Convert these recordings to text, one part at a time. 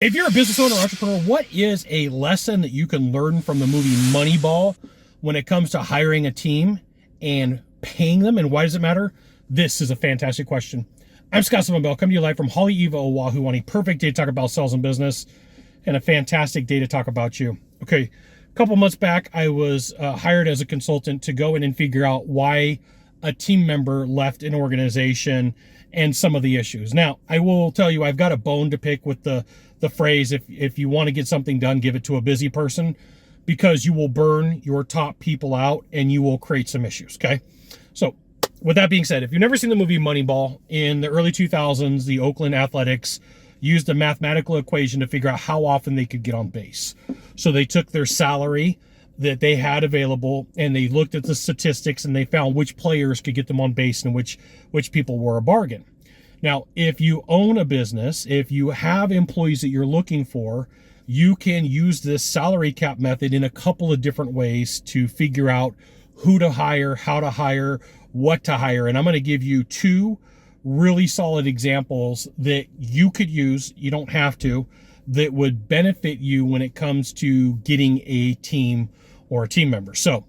If you're a business owner or entrepreneur, what is a lesson that you can learn from the movie Moneyball when it comes to hiring a team and paying them, and why does it matter? This is a fantastic question. I'm Scott Sylvan, coming to you live from Haleiwa, Oahu, on a perfect day to talk about sales and business and a fantastic day to talk about you. Okay, a couple months back, I was hired as a consultant to go in and figure out why a team member left an organization and some of the issues. Now, I will tell you, I've got a bone to pick with the phrase, if you want to get something done, give it to a busy person, because you will burn your top people out and you will create some issues, okay? So with that being said, if you've never seen the movie Moneyball, in the early 2000s, the Oakland Athletics used a mathematical equation to figure out how often they could get on base. So they took their salary that they had available and they looked at the statistics and they found which players could get them on base and which people were a bargain. Now, if you own a business, if you have employees that you're looking for, you can use this salary cap method in a couple of different ways to figure out who to hire, how to hire, what to hire. And I'm going to give you two really solid examples that you could use, you don't have to, that would benefit you when it comes to getting a team or a team member. So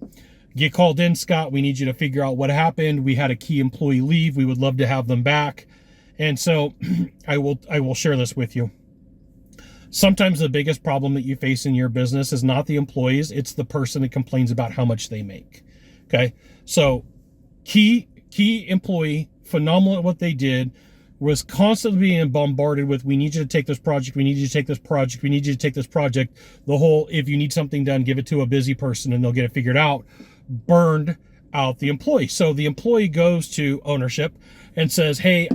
get called in, Scott. We need you to figure out what happened. We had a key employee leave. We would love to have them back. And so I will share this with you. Sometimes the biggest problem that you face in your business is not the employees, it's the person that complains about how much they make. Okay? So key employee, phenomenal at what they did, was constantly being bombarded with, we need you to take this project, we need you to take this project, we need you to take this project. The whole, if you need something done, give it to a busy person and they'll get it figured out, burned out the employee. So the employee goes to ownership and says, hey,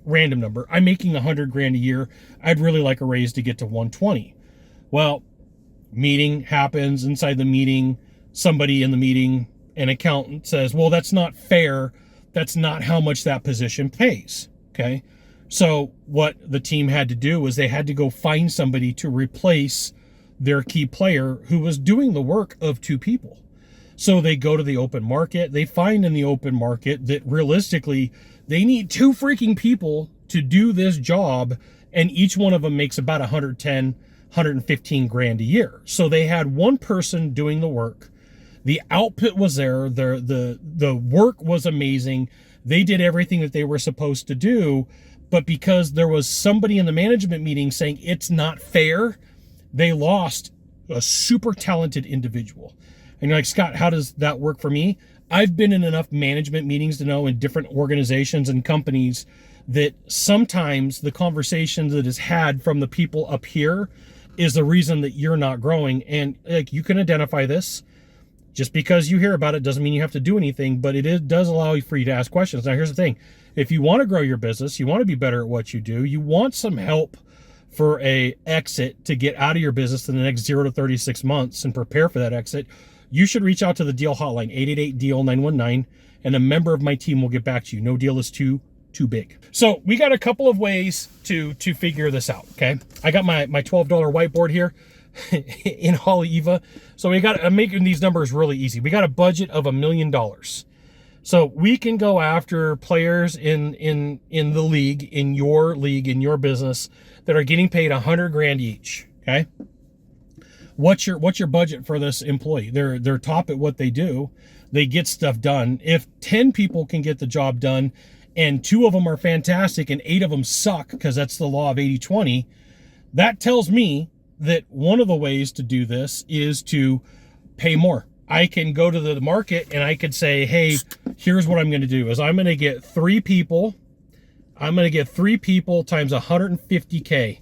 random number, I'm making $100,000 a year. I'd really like a raise to get to 120. Well, meeting happens. Inside the meeting, somebody in the meeting, an accountant, says, well, that's not fair. That's not how much that position pays. Okay. So what the team had to do was they had to go find somebody to replace their key player who was doing the work of two people. So they go to the open market. They find in the open market that realistically, they need two freaking people to do this job, and each one of them makes about 110, 115 grand a year. So they had one person doing the work. The output was there. The work was amazing. They did everything that they were supposed to do, but because there was somebody in the management meeting saying it's not fair, they lost a super talented individual. And you're like, Scott, how does that work for me? I've been in enough management meetings to know in different organizations and companies that sometimes the conversation that is had from the people up here is the reason that you're not growing. And like, you can identify this. Just because you hear about it doesn't mean you have to do anything, but does allow you for you to ask questions. Now, here's the thing. If you want to grow your business, you want to be better at what you do, you want some help for a exit to get out of your business in the next 0 to 36 months and prepare for that exit, you should reach out to the deal hotline, 888-DEAL-919, and a member of my team will get back to you. No deal is too big. So we got a couple of ways to figure this out, okay? I got my $12 whiteboard here in Haleiwa. So I'm making these numbers really easy. We got a budget of $1 million. So we can go after players in the league, in your business, that are getting paid $100,000 each, okay? What's your budget for this employee? They're top at what they do. They get stuff done. If 10 people can get the job done and 2 of them are fantastic and 8 of them suck, because that's the law of 80-20, that tells me that one of the ways to do this is to pay more. I can go to the market and I could say, hey, here's what I'm going to do is I'm going to get 3 people. I'm going to get 3 people times 150K,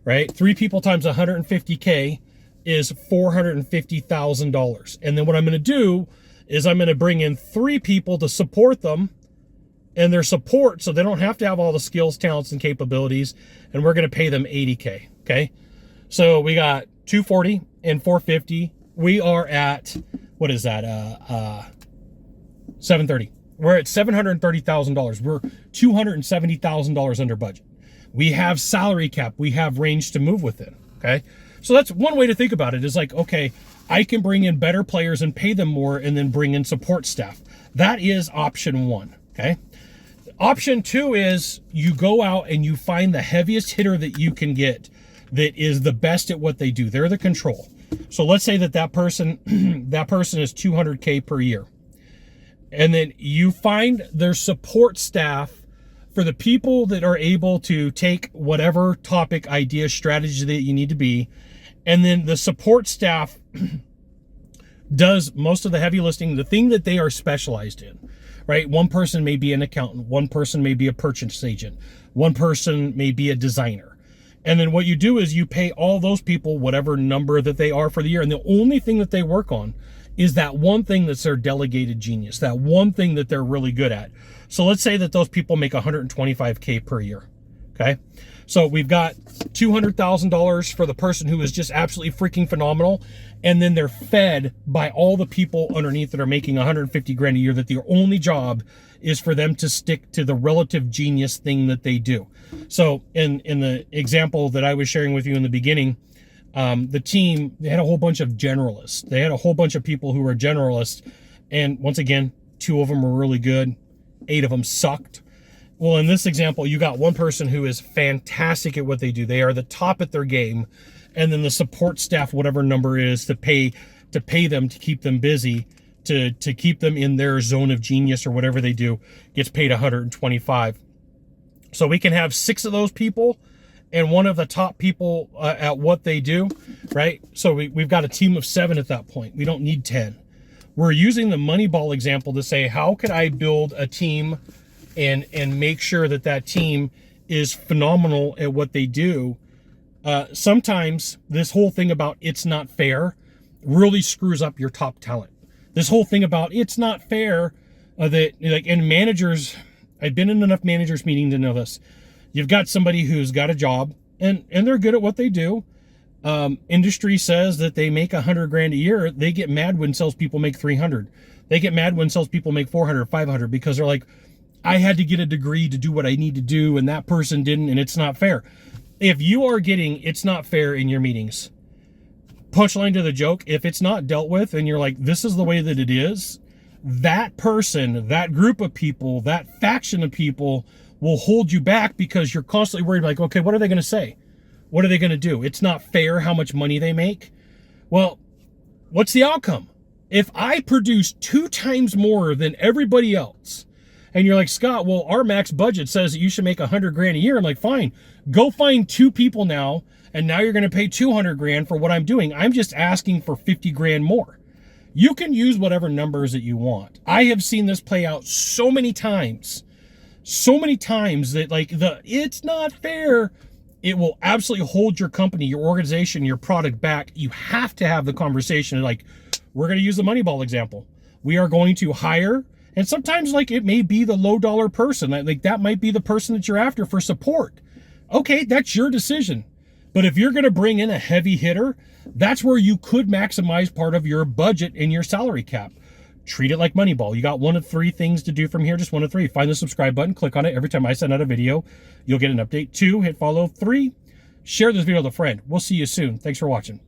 right? 3 people times 150K is $450,000. And then what I'm going to do is I'm going to bring in 3 people to support them and their support, so they don't have to have all the skills, talents, and capabilities. And we're going to pay them 80K. Okay. So we got 240 and 450. We are at, what is that? 730. We're at $730,000. We're $270,000 under budget. We have salary cap. We have range to move within. Okay. So that's one way to think about it, is like, okay, I can bring in better players and pay them more and then bring in support staff. That is option 1. Okay. Option 2 is you go out and you find the heaviest hitter that you can get that is the best at what they do. They're the control. So let's say that person that person is 200K per year. And then you find their support staff for the people that are able to take whatever topic, idea, strategy that you need to be. And then the support staff does most of the heavy lifting, the thing that they are specialized in, right? One person may be an accountant. One person may be a purchase agent. One person may be a designer. And then what you do is you pay all those people whatever number that they are for the year. And the only thing that they work on is that one thing that's their delegated genius, that one thing that they're really good at. So let's say that those people make $125K per year, okay? So we've got $200,000 for the person who is just absolutely freaking phenomenal, and then they're fed by all the people underneath that are making 150 grand a year, that their only job is for them to stick to the relative genius thing that they do. So in the example that I was sharing with you in the beginning, the team, they had a whole bunch of generalists. They had a whole bunch of people who were generalists. And once again, 2 of them were really good. 8 of them sucked. Well, in this example, you got one person who is fantastic at what they do. They are the top at their game. And then the support staff, whatever number is to pay them to keep them busy, to keep them in their zone of genius or whatever they do, gets paid 125. So we can have 6 of those people and one of the top people at what they do, right? So we've got a team of 7 at that point. We don't need 10. We're using the Moneyball example to say, how can I build a team and make sure that that team is phenomenal at what they do? Sometimes this whole thing about it's not fair really screws up your top talent. This whole thing about it's not fair that, like, and managers, I've been in enough managers meeting to know this. You've got somebody who's got a job and they're good at what they do. Industry says that they make 100 grand a year. They get mad when salespeople make 300. They get mad when salespeople make 400, 500, because they're like, I had to get a degree to do what I need to do, and that person didn't, and it's not fair. If you are getting it's not fair in your meetings, punchline to the joke, if it's not dealt with and you're like, this is the way that it is, that person, that group of people, that faction of people will hold you back because you're constantly worried, like, okay, what are they going to say? What are they going to do? It's not fair how much money they make. Well, what's the outcome? If I produce 2 times more than everybody else, and you're like, Scott, well, our max budget says that you should make 100 grand a year. I'm like, fine, go find 2 people now, and now you're going to pay 200 grand for what I'm doing. I'm just asking for 50 grand more. You can use whatever numbers that you want. I have seen this play out so many times that, like, it's not fair, it will absolutely hold your company, your organization, your product back. You have to have the conversation. Like, we're going to use the Moneyball example. We are going to hire, and sometimes, like, it may be the low dollar person. Like, that might be the person that you're after for support. Okay, that's your decision. But if you're going to bring in a heavy hitter, that's where you could maximize part of your budget in your salary cap. Treat it like Moneyball. You got 1 of 3 things to do from here, just 1 of 3. Find the subscribe button, click on it. Every time I send out a video, you'll get an update. 2, hit follow. 3, share this video with a friend. We'll see you soon. Thanks for watching.